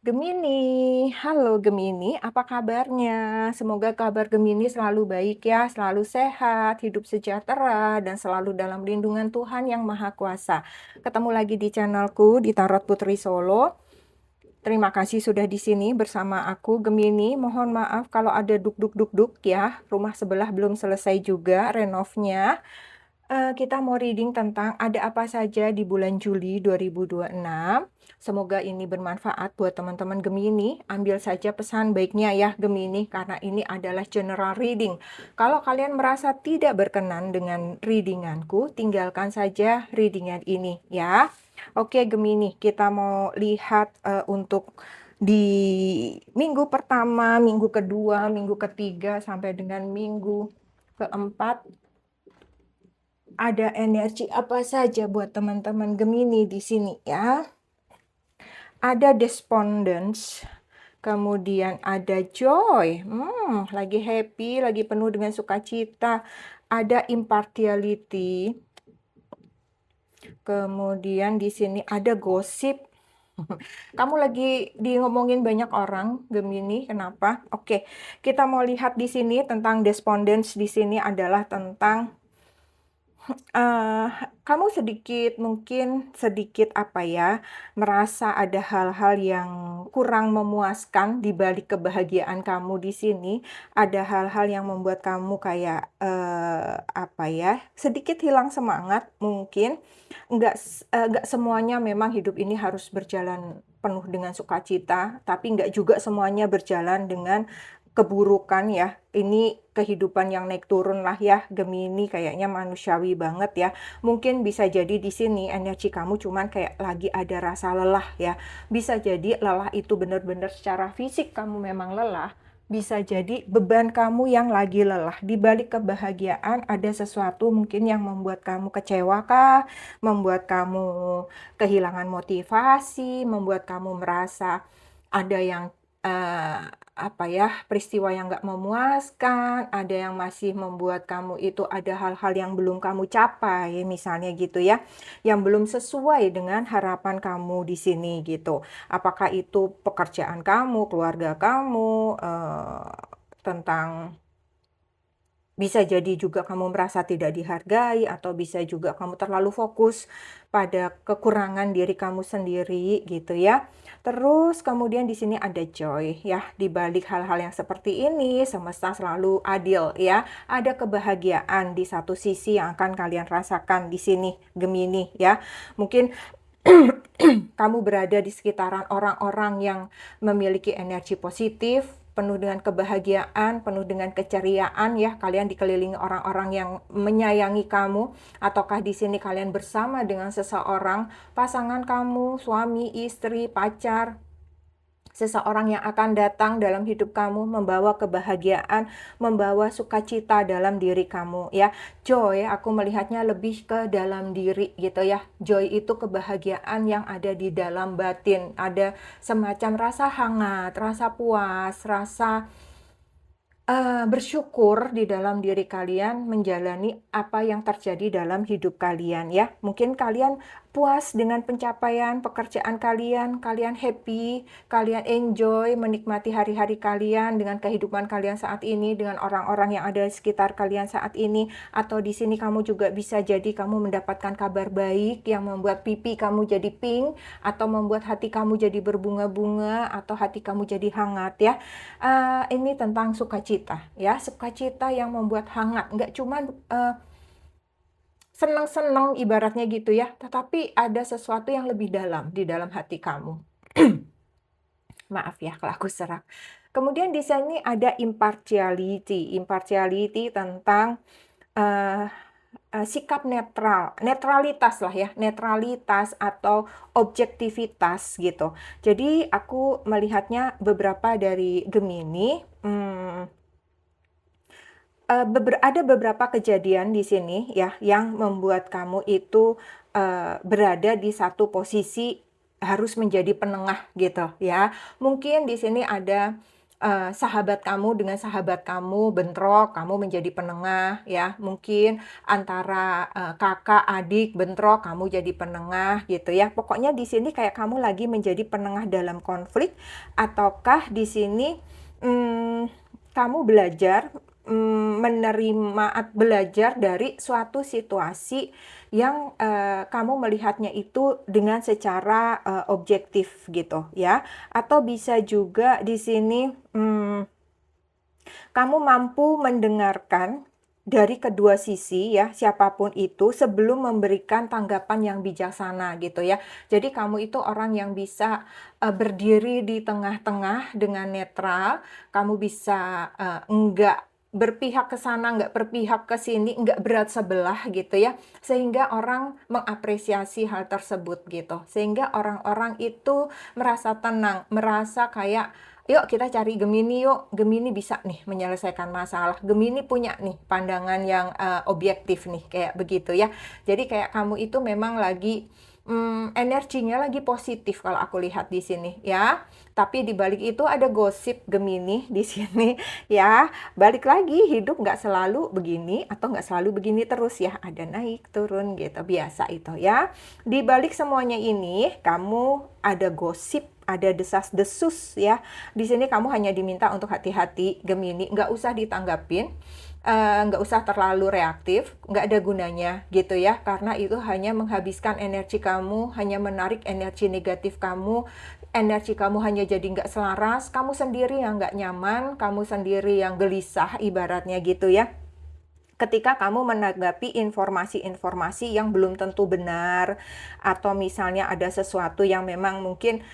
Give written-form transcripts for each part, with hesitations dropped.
Gemini, halo Gemini, apa kabarnya? Semoga kabar Gemini selalu baik ya, selalu sehat, hidup sejahtera, dan selalu dalam lindungan Tuhan Yang Maha Kuasa. Ketemu lagi di channelku di Tarot Putri Solo. Terima kasih sudah di sini bersama aku Gemini. Mohon maaf kalau ada duk-duk-duk-duk ya. Rumah sebelah belum selesai juga renovnya. Kita mau reading tentang ada apa saja di bulan Juli 2026. Semoga ini bermanfaat buat teman-teman Gemini. Ambil saja pesan baiknya ya Gemini, karena ini adalah general reading. Kalau kalian merasa tidak berkenan dengan readinganku, tinggalkan saja readingan ini ya. Oke Gemini, kita mau lihat untuk di minggu pertama, minggu kedua, minggu ketiga, sampai dengan minggu keempat. Ada energi apa saja buat teman-teman Gemini di sini ya. Ada despondence, kemudian ada joy, lagi happy, lagi penuh dengan sukacita. Ada impartiality, kemudian di sini ada gosip. Kamu lagi ngomongin banyak orang Gemini, kenapa? Oke, kita mau lihat di sini tentang despondence. Di sini adalah tentang eh, kamu mungkin sedikit apa ya, merasa ada hal-hal yang kurang memuaskan di balik kebahagiaan kamu di sini. Ada hal-hal yang membuat kamu kayak apa ya, sedikit hilang semangat mungkin. Nggak semuanya memang hidup ini harus berjalan penuh dengan sukacita, tapi nggak juga semuanya berjalan dengan keburukan ya. Ini kehidupan yang naik turun lah ya, Gemini, kayaknya manusiawi banget ya. Mungkin bisa jadi di sini energi kamu cuman kayak lagi ada rasa lelah ya. Bisa jadi lelah itu benar-benar secara fisik kamu memang lelah. Bisa jadi beban kamu yang lagi lelah. Di balik kebahagiaan ada sesuatu mungkin yang membuat kamu kecewa kah? Membuat kamu kehilangan motivasi, membuat kamu merasa ada yang eh, apa ya, peristiwa yang nggak memuaskan, ada yang masih membuat kamu itu ada hal-hal yang belum kamu capai, misalnya gitu ya, yang belum sesuai dengan harapan kamu di sini gitu. Apakah itu pekerjaan kamu, keluarga kamu, tentang bisa jadi juga kamu merasa tidak dihargai, atau bisa juga kamu terlalu fokus pada kekurangan diri kamu sendiri gitu ya. Terus kemudian di sini ada joy ya. Di balik hal-hal yang seperti ini, semesta selalu adil ya. Ada kebahagiaan di satu sisi yang akan kalian rasakan di sini Gemini ya. Mungkin kamu berada di sekitaran orang-orang yang memiliki energi positif, penuh dengan kebahagiaan, penuh dengan keceriaan ya. Kalian dikelilingi orang-orang yang menyayangi kamu, ataukah di sini kalian bersama dengan seseorang, pasangan kamu, suami, istri, pacar, seseorang yang akan datang dalam hidup kamu, membawa kebahagiaan, membawa sukacita dalam diri kamu ya. Joy, aku melihatnya lebih ke dalam diri gitu ya. Joy itu kebahagiaan yang ada di dalam batin. Ada semacam rasa hangat, rasa puas, rasa bersyukur di dalam diri kalian menjalani apa yang terjadi dalam hidup kalian ya. Mungkin kalian puas dengan pencapaian pekerjaan kalian, kalian happy, kalian enjoy menikmati hari-hari kalian dengan kehidupan kalian saat ini, dengan orang-orang yang ada di sekitar kalian saat ini. Atau di sini kamu juga bisa jadi kamu mendapatkan kabar baik yang membuat pipi kamu jadi pink, atau membuat hati kamu jadi berbunga-bunga, atau hati kamu jadi hangat ya. Ini tentang sukacita ya, sukacita yang membuat hangat, nggak cuma senang-senang ibaratnya gitu ya, tetapi ada sesuatu yang lebih dalam di dalam hati kamu. Maaf ya kalau aku serak. Kemudian di sini ada impartiality. Impartiality tentang uh, sikap netral, netralitas lah ya, netralitas atau objektivitas gitu. Jadi aku melihatnya beberapa dari Gemini, ada beberapa kejadian di sini ya yang membuat kamu itu berada di satu posisi harus menjadi penengah gitu ya. Mungkin di sini ada sahabat kamu dengan sahabat kamu bentrok, kamu menjadi penengah ya. Mungkin antara, kakak, adik bentrok, kamu jadi penengah gitu ya. Pokoknya di sini kayak kamu lagi menjadi penengah dalam konflik, ataukah di sini, kamu belajar, belajar dari suatu situasi yang, kamu melihatnya itu dengan secara, objektif gitu ya. Atau bisa juga di sini, kamu mampu mendengarkan dari kedua sisi ya, siapapun itu sebelum memberikan tanggapan yang bijaksana gitu ya. Jadi kamu itu orang yang bisa, berdiri di tengah-tengah dengan netral, kamu bisa, enggak berpihak ke sana, enggak berpihak ke sini, enggak berat sebelah gitu ya, sehingga orang mengapresiasi hal tersebut gitu. Sehingga orang-orang itu merasa tenang, merasa kayak, "Yuk kita cari Gemini yuk, Gemini bisa nih menyelesaikan masalah, Gemini punya nih pandangan yang, objektif nih," kayak begitu ya. Jadi kayak kamu itu memang lagi, energinya lagi positif kalau aku lihat di sini ya. Tapi di balik itu ada gosip Gemini di sini ya. Balik lagi, hidup nggak selalu begini atau nggak selalu begini terus ya, ada naik turun gitu, biasa itu ya. Di balik semuanya ini, kamu ada gosip, ada desas-desus ya. Di sini kamu hanya diminta untuk hati-hati, Gemini, nggak usah ditanggapin, nggak usah terlalu reaktif, nggak ada gunanya gitu ya, karena itu hanya menghabiskan energi kamu, hanya menarik energi negatif kamu, energi kamu hanya jadi nggak selaras, kamu sendiri yang nggak nyaman, kamu sendiri yang gelisah ibaratnya gitu ya. Ketika kamu menanggapi informasi-informasi yang belum tentu benar, atau misalnya ada sesuatu yang memang mungkin,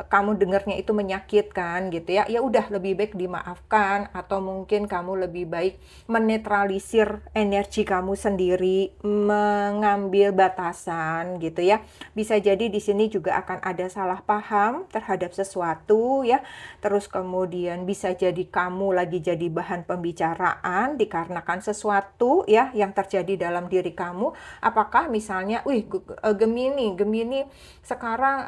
kamu dengarnya itu menyakitkan gitu ya, ya udah lebih baik dimaafkan, atau mungkin kamu lebih baik menetralisir energi kamu sendiri, mengambil batasan gitu ya. Bisa jadi di sini juga akan ada salah paham terhadap sesuatu ya, terus kemudian bisa jadi kamu lagi jadi bahan pembicaraan dikarenakan sesuatu ya yang terjadi dalam diri kamu. Apakah misalnya, "Wih, Gemini sekarang,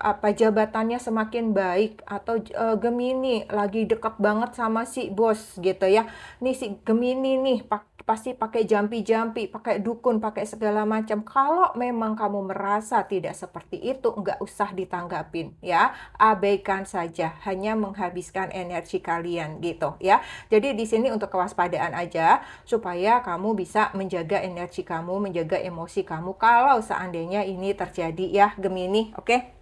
jabatannya semakin baik," atau, "Gemini lagi deket banget sama si bos," gitu ya. Nih si Gemini nih pasti pakai jampi-jampi, pakai dukun, pakai segala macam. Kalau memang kamu merasa tidak seperti itu, nggak usah ditanggapin ya, abaikan saja, hanya menghabiskan energi kalian gitu ya. Jadi di sini untuk kewaspadaan aja, supaya kamu bisa menjaga energi kamu, menjaga emosi kamu kalau seandainya ini terjadi ya, Gemini, oke?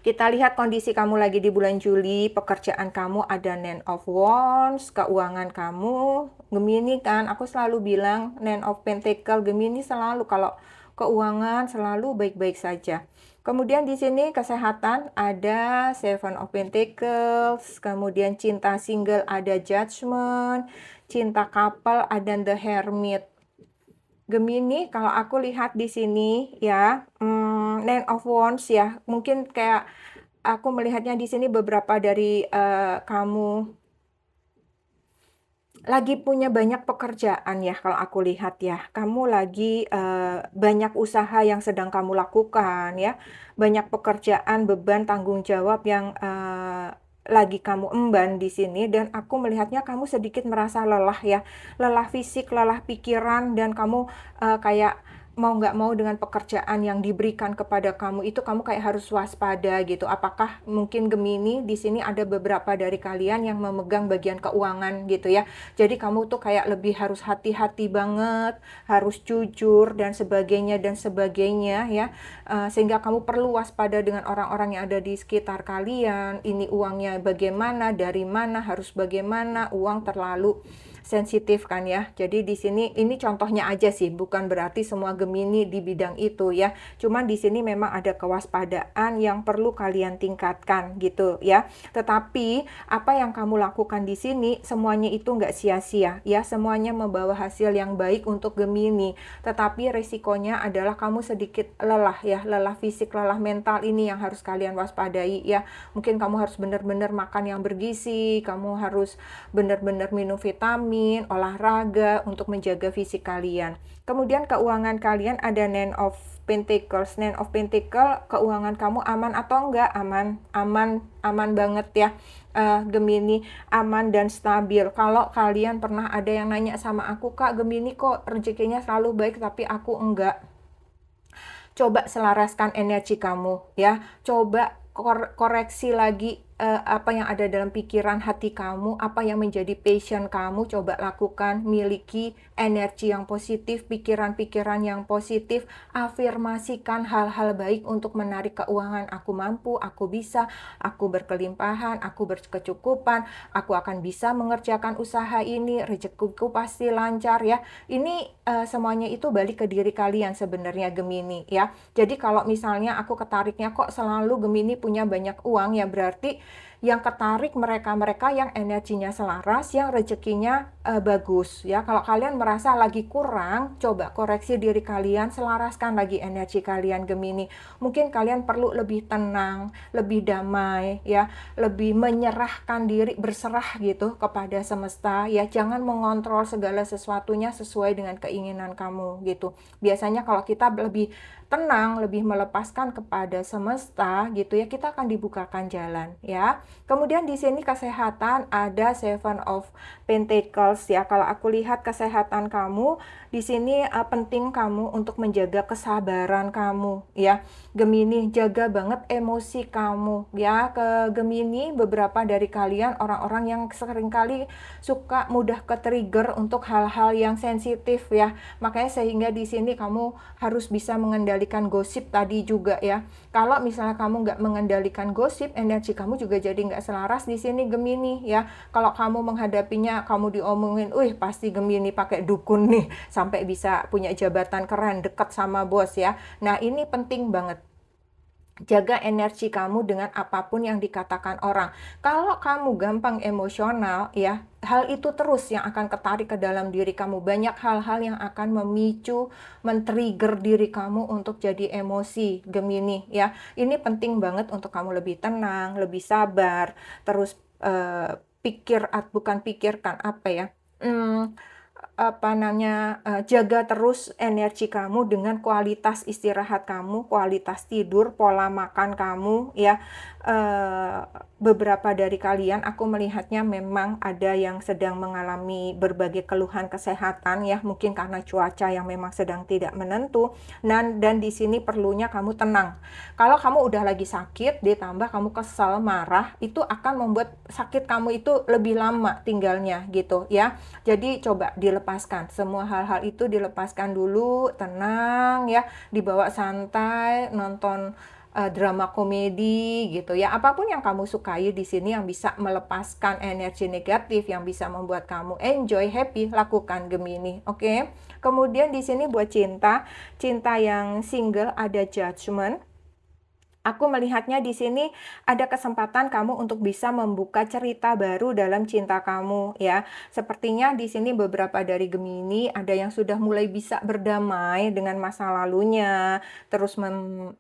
Kita lihat kondisi kamu lagi di bulan Juli, pekerjaan kamu ada Nine of Wands, keuangan kamu, Gemini kan, aku selalu bilang Nine of Pentacle, Gemini selalu kalau keuangan selalu baik-baik saja. Kemudian di sini kesehatan ada Seven of Pentacles, kemudian cinta single ada Judgment, cinta couple ada The Hermit. Gemini, kalau aku lihat di sini ya, Nine of Wands ya, mungkin kayak aku melihatnya di sini beberapa dari, kamu lagi punya banyak pekerjaan ya kalau aku lihat ya. Kamu lagi, banyak usaha yang sedang kamu lakukan ya, banyak pekerjaan, beban, tanggung jawab yang, lagi kamu emban di sini, dan aku melihatnya kamu sedikit merasa lelah ya. Lelah fisik, lelah pikiran, dan kamu, kayak mau nggak mau dengan pekerjaan yang diberikan kepada kamu itu kamu kayak harus waspada gitu. Apakah mungkin Gemini di sini ada beberapa dari kalian yang memegang bagian keuangan gitu ya. Jadi kamu tuh kayak lebih harus hati-hati banget, harus jujur dan sebagainya ya. Sehingga kamu perlu waspada dengan orang-orang yang ada di sekitar kalian. Ini uangnya bagaimana, dari mana, harus bagaimana, uang terlalu sensitif kan ya. Jadi di sini ini contohnya aja sih, bukan berarti semua Gemini di bidang itu ya. Cuman di sini memang ada kewaspadaan yang perlu kalian tingkatkan gitu ya. Tetapi apa yang kamu lakukan di sini semuanya itu nggak sia-sia ya. Semuanya membawa hasil yang baik untuk Gemini. Tetapi resikonya adalah kamu sedikit lelah ya, lelah fisik, lelah mental, ini yang harus kalian waspadai ya. Mungkin kamu harus benar-benar makan yang bergizi, kamu harus benar-benar minum vitamin, olahraga untuk menjaga fisik kalian. Kemudian keuangan kalian ada Nine of Pentacles. Nine of Pentacles, keuangan kamu aman atau enggak? Aman, aman, aman banget ya. Gemini, aman dan stabil. Kalau kalian pernah ada yang nanya sama aku, Kak, Gemini kok rezekinya selalu baik tapi aku enggak. Coba selaraskan energi kamu ya. Coba koreksi lagi apa yang ada dalam pikiran hati kamu, apa yang menjadi passion kamu, coba lakukan, miliki energi yang positif, pikiran-pikiran yang positif, afirmasikan hal-hal baik untuk menarik keuangan. Aku mampu, aku bisa, aku berkelimpahan, aku berkecukupan, aku akan bisa mengerjakan usaha ini, rezekiku pasti lancar ya. Ini semuanya itu balik ke diri kalian sebenarnya Gemini ya. Jadi kalau misalnya aku ketariknya kok selalu Gemini punya banyak uang, ya berarti yang ketarik mereka-mereka yang energinya selaras, yang rezekinya bagus ya. Kalau kalian merasa lagi kurang, coba koreksi diri kalian, selaraskan lagi energi kalian Gemini. Mungkin kalian perlu lebih tenang, lebih damai ya, lebih menyerahkan diri, berserah gitu kepada semesta ya. Jangan mengontrol segala sesuatunya sesuai dengan keinginan kamu gitu. Biasanya kalau kita lebih tenang, lebih melepaskan kepada semesta gitu ya, kita akan dibukakan jalan ya. Kemudian di sini kesehatan ada Seven of Pentacles ya. Kalau aku lihat kesehatan kamu di sini penting kamu untuk menjaga kesabaran kamu ya. Gemini, jaga banget emosi kamu ya. Ke Gemini, beberapa dari kalian orang-orang yang seringkali suka mudah ke-trigger untuk hal-hal yang sensitif ya. Makanya sehingga di sini kamu harus bisa mengendalikan gosip tadi juga ya. Kalau misalnya kamu nggak mengendalikan gosip, energi kamu juga jadi nggak selaras di sini Gemini ya. Kalau kamu menghadapinya, kamu diomongin, pasti Gemini pakai dukun nih, sampai bisa punya jabatan keren, dekat sama bos ya. Nah ini penting banget. Jaga energi kamu dengan apapun yang dikatakan orang. Kalau kamu gampang emosional ya, hal itu terus yang akan ketarik ke dalam diri kamu. Banyak hal-hal yang akan memicu, men-trigger diri kamu untuk jadi emosi Gemini ya. Ini penting banget untuk kamu lebih tenang, lebih sabar, terus bukan pikirkan apa ya. Jaga terus energi kamu dengan kualitas istirahat kamu, kualitas tidur, pola makan kamu ya. Beberapa dari kalian aku melihatnya memang ada yang sedang mengalami berbagai keluhan kesehatan ya, mungkin karena cuaca yang memang sedang tidak menentu. Dan di sini perlunya kamu tenang. Kalau kamu udah lagi sakit, ditambah kamu kesal, marah, itu akan membuat sakit kamu itu lebih lama tinggalnya gitu ya. Jadi coba dilepaskan, semua hal-hal itu dilepaskan dulu, tenang ya, dibawa santai, nonton drama komedi gitu ya. Apapun yang kamu sukai di sini yang bisa melepaskan energi negatif, yang bisa membuat kamu enjoy, happy, lakukan Gemini. Oke. Kemudian di sini buat cinta yang single ada Judgment. Aku melihatnya di sini ada kesempatan kamu untuk bisa membuka cerita baru dalam cinta kamu ya. Sepertinya di sini beberapa dari Gemini ada yang sudah mulai bisa berdamai dengan masa lalunya, terus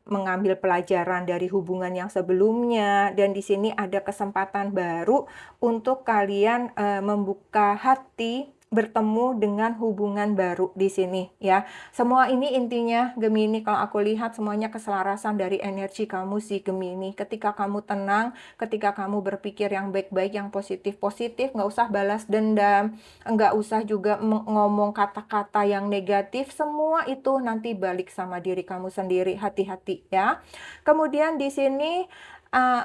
mengambil pelajaran dari hubungan yang sebelumnya, dan di sini ada kesempatan baru untuk kalian membuka hati, bertemu dengan hubungan baru di sini ya. Semua ini intinya Gemini, kalau aku lihat semuanya keselarasan dari energi kamu sih Gemini. Ketika kamu tenang, ketika kamu berpikir yang baik-baik, yang positif-positif, nggak usah balas dendam, nggak usah juga ngomong kata-kata yang negatif, semua itu nanti balik sama diri kamu sendiri. Hati-hati ya. Kemudian di sini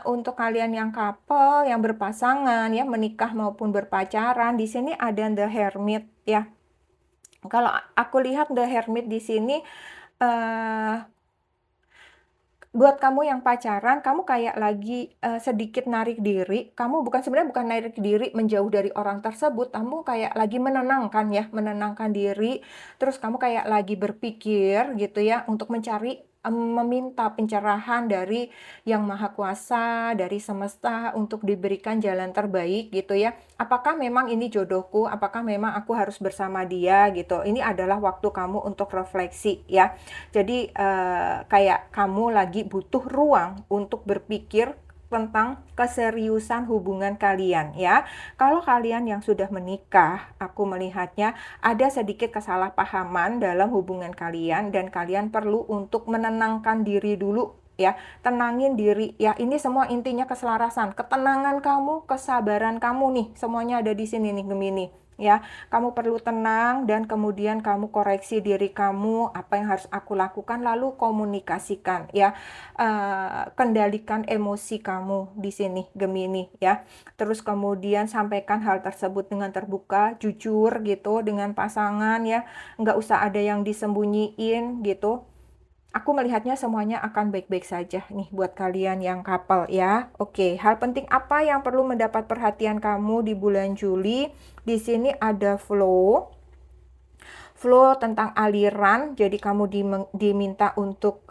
untuk kalian yang couple, yang berpasangan ya, menikah maupun berpacaran, di sini ada The Hermit ya. Kalau aku lihat The Hermit di sini buat kamu yang pacaran, kamu kayak lagi sedikit narik diri. Kamu sebenarnya bukan narik diri menjauh dari orang tersebut, kamu kayak lagi menenangkan ya, menenangkan diri. Terus kamu kayak lagi berpikir gitu ya untuk meminta pencerahan dari Yang Maha Kuasa, dari semesta untuk diberikan jalan terbaik gitu ya. Apakah memang ini jodohku? Apakah memang aku harus bersama dia gitu? Ini adalah waktu kamu untuk refleksi ya. Jadi kayak kamu lagi butuh ruang untuk berpikir tentang keseriusan hubungan kalian ya. Kalau kalian yang sudah menikah, aku melihatnya ada sedikit kesalahpahaman dalam hubungan kalian dan kalian perlu untuk menenangkan diri dulu ya. Tenangin diri ya. Ini semua intinya keselarasan. Ketenangan kamu, kesabaran kamu nih, semuanya ada di sini nih Gemini. Ya, kamu perlu tenang dan kemudian kamu koreksi diri kamu, apa yang harus aku lakukan, lalu komunikasikan ya. Kendalikan emosi kamu di sini Gemini ya. Terus kemudian sampaikan hal tersebut dengan terbuka, jujur gitu dengan pasangan ya. Nggak usah ada yang disembunyiin gitu. Aku melihatnya semuanya akan baik-baik saja nih buat kalian yang couple ya. Oke, hal penting apa yang perlu mendapat perhatian kamu di bulan Juli? Di sini ada flow tentang aliran, jadi kamu diminta untuk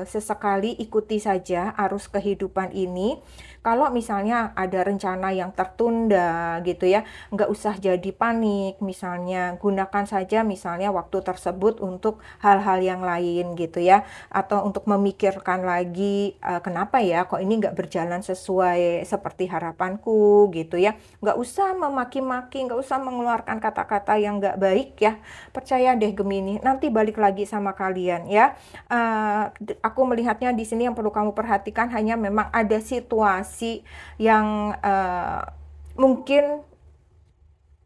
sesekali ikuti saja arus kehidupan ini. Kalau misalnya ada rencana yang tertunda gitu ya, nggak usah jadi panik. Misalnya gunakan saja misalnya waktu tersebut untuk hal-hal yang lain gitu ya, atau untuk memikirkan lagi kenapa ya kok ini nggak berjalan sesuai seperti harapanku gitu ya. Nggak usah memaki-maki, nggak usah mengeluarkan kata-kata yang nggak baik ya. Percaya deh Gemini, nanti balik lagi sama kalian ya. Aku melihatnya di sini yang perlu kamu perhatikan hanya memang ada situasi yang mungkin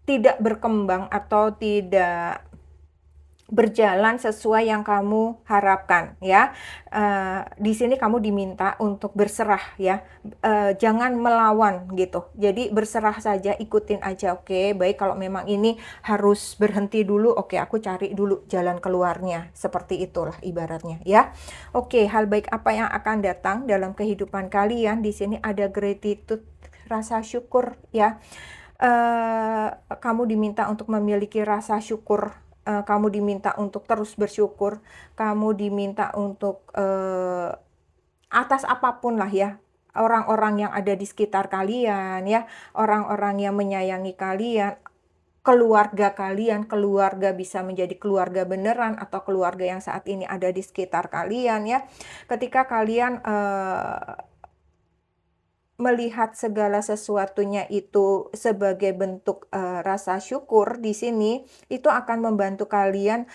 tidak berkembang atau tidak berjalan sesuai yang kamu harapkan ya. Di sini kamu diminta untuk berserah ya. Jangan melawan gitu. Jadi berserah saja, ikutin aja. Oke, baik kalau memang ini harus berhenti dulu, oke aku cari dulu jalan keluarnya. Seperti itulah ibaratnya ya. Oke, hal baik apa yang akan datang dalam kehidupan kalian? Di sini ada gratitude, rasa syukur ya. Kamu diminta untuk memiliki rasa syukur. Kamu diminta untuk terus bersyukur, kamu diminta untuk atas apapun lah ya, orang-orang yang ada di sekitar kalian ya, orang-orang yang menyayangi kalian, keluarga kalian, keluarga bisa menjadi keluarga beneran atau keluarga yang saat ini ada di sekitar kalian ya. Ketika kalian melihat segala sesuatunya itu sebagai bentuk rasa syukur di sini, itu akan membantu kalian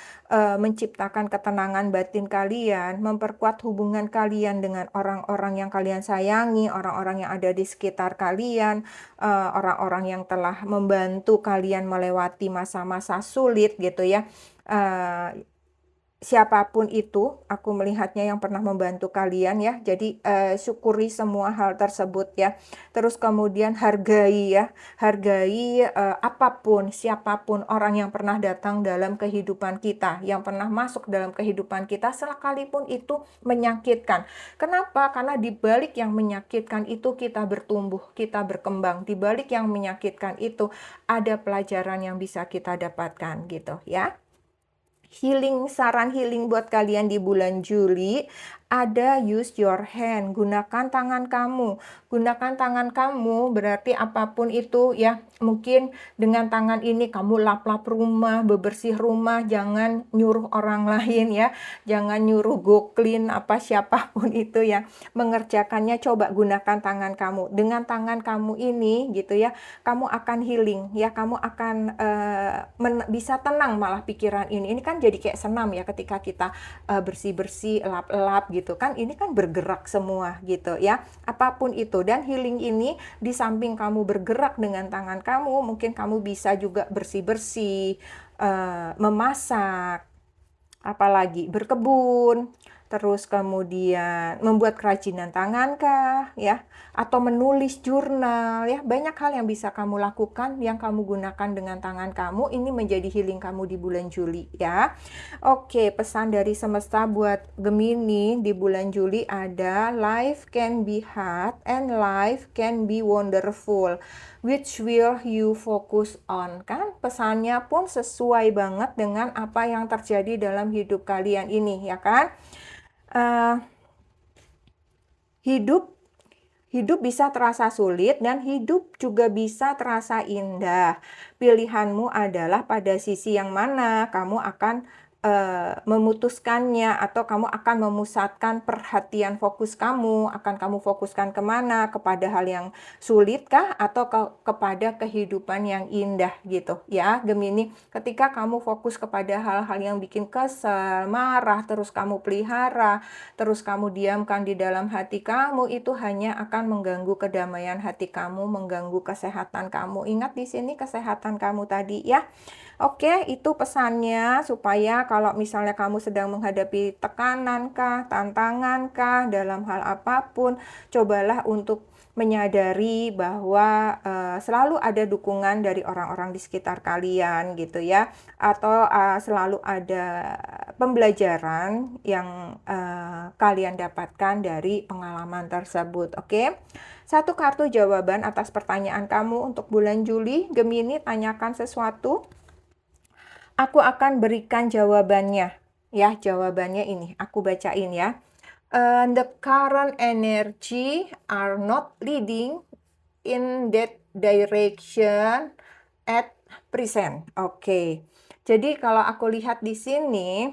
menciptakan ketenangan batin kalian, memperkuat hubungan kalian dengan orang-orang yang kalian sayangi, orang-orang yang ada di sekitar kalian, orang-orang yang telah membantu kalian melewati masa-masa sulit gitu ya. Siapapun itu, aku melihatnya yang pernah membantu kalian ya. Jadi syukuri semua hal tersebut ya. Terus kemudian hargai ya, hargai apapun, siapapun orang yang pernah datang dalam kehidupan kita, yang pernah masuk dalam kehidupan kita, sekalipun itu menyakitkan. Kenapa? Karena di balik yang menyakitkan itu kita bertumbuh, kita berkembang. Di balik yang menyakitkan itu ada pelajaran yang bisa kita dapatkan gitu ya. Saran healing buat kalian di bulan Juli ada use your hand, gunakan tangan kamu. Gunakan tangan kamu berarti apapun itu ya, mungkin dengan tangan ini kamu lap-lap rumah, bebersih rumah, jangan nyuruh orang lain ya, jangan nyuruh go clean apa siapapun itu yang mengerjakannya, coba gunakan tangan kamu. Dengan tangan kamu ini gitu ya, kamu akan healing ya, kamu akan bisa tenang malah pikiran ini. Ini kan jadi kayak senam ya ketika kita bersih-bersih, lap-lap gitu kan, ini kan bergerak semua gitu ya, apapun itu. Dan healing ini di samping kamu bergerak dengan tangan kamu, mungkin kamu bisa juga bersih-bersih, memasak, apalagi berkebun, terus kemudian membuat kerajinan tangan kah ya, atau menulis jurnal ya. Banyak hal yang bisa kamu lakukan yang kamu gunakan dengan tangan kamu. Ini menjadi healing kamu di bulan Juli ya. Oke, pesan dari semesta buat Gemini di bulan Juli ada life can be hard and life can be wonderful. Which will you focus on? Kan pesannya pun sesuai banget dengan apa yang terjadi dalam hidup kalian ini ya kan. Hidup bisa terasa sulit dan hidup juga bisa terasa indah. Pilihanmu adalah pada sisi yang mana kamu akan memutuskannya atau kamu akan memusatkan perhatian fokus kamu, akan kamu fokuskan kemana, kepada hal yang sulit kah atau kepada kehidupan yang indah gitu ya Gemini. Ketika kamu fokus kepada hal-hal yang bikin kesel, marah, terus kamu pelihara, terus kamu diamkan di dalam hati kamu, itu hanya akan mengganggu kedamaian hati kamu, mengganggu kesehatan kamu. Ingat di sini kesehatan kamu tadi ya. Oke, itu pesannya supaya kalau misalnya kamu sedang menghadapi tekanan kah, tantangan kah, dalam hal apapun, cobalah untuk menyadari bahwa selalu ada dukungan dari orang-orang di sekitar kalian gitu ya, atau selalu ada pembelajaran yang kalian dapatkan dari pengalaman tersebut. Oke, satu kartu jawaban atas pertanyaan kamu untuk bulan Juli. Gemini, tanyakan sesuatu. Aku akan berikan jawabannya. Ya, jawabannya ini. Aku bacain ya. The current energy are not leading in that direction at present. Oke. Jadi kalau aku lihat di sini,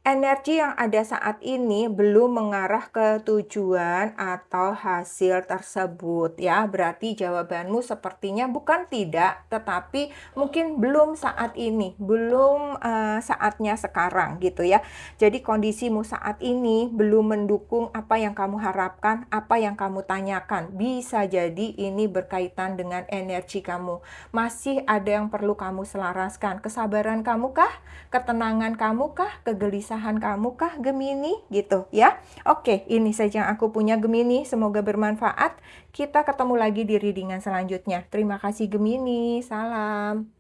energi yang ada saat ini belum mengarah ke tujuan atau hasil tersebut ya. Berarti jawabanmu sepertinya bukan tidak, tetapi mungkin belum saat ini, belum saatnya sekarang gitu ya. Jadi kondisimu saat ini belum mendukung apa yang kamu harapkan, apa yang kamu tanyakan. Bisa jadi ini berkaitan dengan energi kamu. Masih ada yang perlu kamu selaraskan. Kesabaran kamu kah? Ketenangan kamu kah? Kegelisahan kamu kah Gemini gitu ya. Oke, ini saja yang aku punya Gemini, semoga bermanfaat. Kita ketemu lagi di readingan selanjutnya. Terima kasih Gemini, salam.